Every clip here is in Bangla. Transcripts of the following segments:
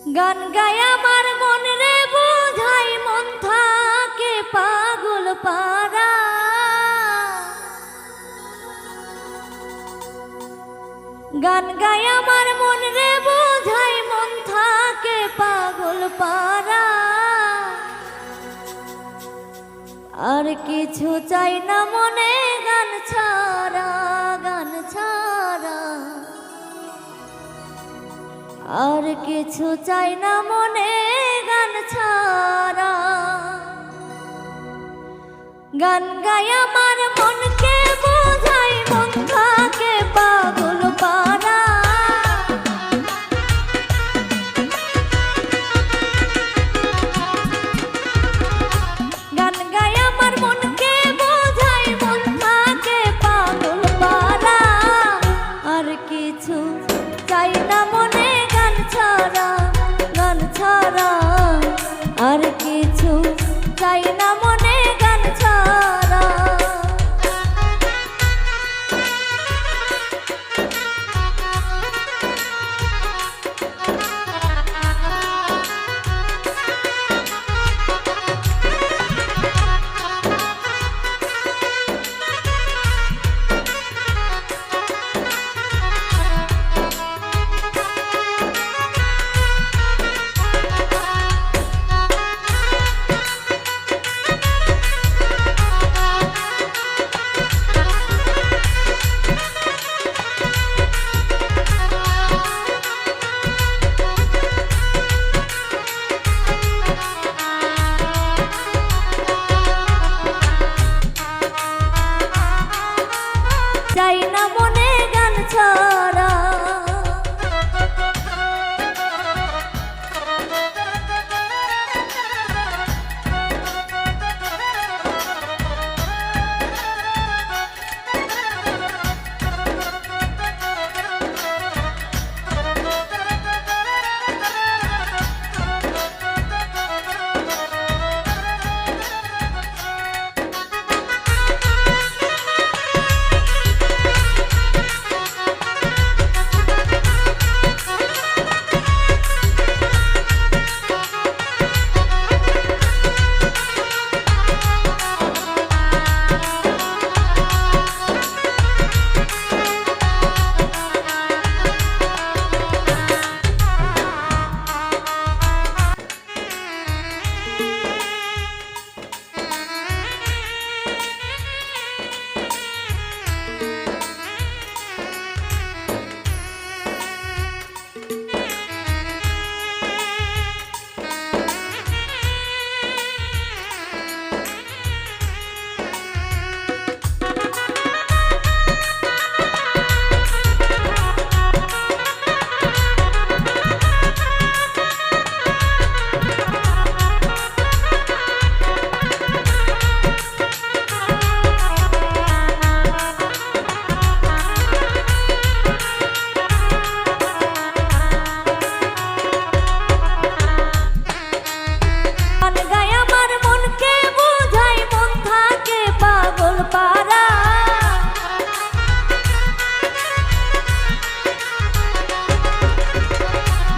গান গায় আমার মন রে বোঝাই মন থাকে পাগল পারা। গান গায় আমার মন রে বোঝাই মন থাকে পাগল পারা। আর কিছু চাই না মনে গান ছাড়া, গান ছাড়া আর কিছু চাই না মনে গান ছাড়া। গান গায় আমার মনকে বোঝাই মন থাকে পাগল পারা। গান গায় আমার মনকে বোঝাই মন থাকে পাগল পারা। আর কিছু চাই না মনে গান ছাড়া, গান ছাড়া আর কিছু চাই না মনে গান ছাড়া। চাই না মনে গান ছাড়া।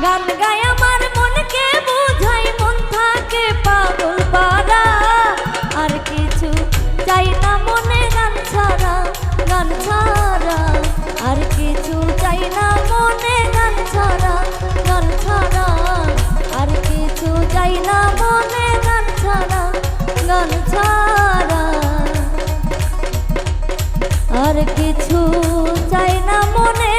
গান গায় আমার মনকে বোঝাই মন থাকে পাগল পারা। আর কিছু চাই না মনে গান ছাড়া, গান ছাড়া আর কিছু চাই না মনে গান ছাড়া, গান ছাড়া আর কিছু চাই না মনে গান ছাড়া, গান ছাড়া আর কিছু চাই না মনে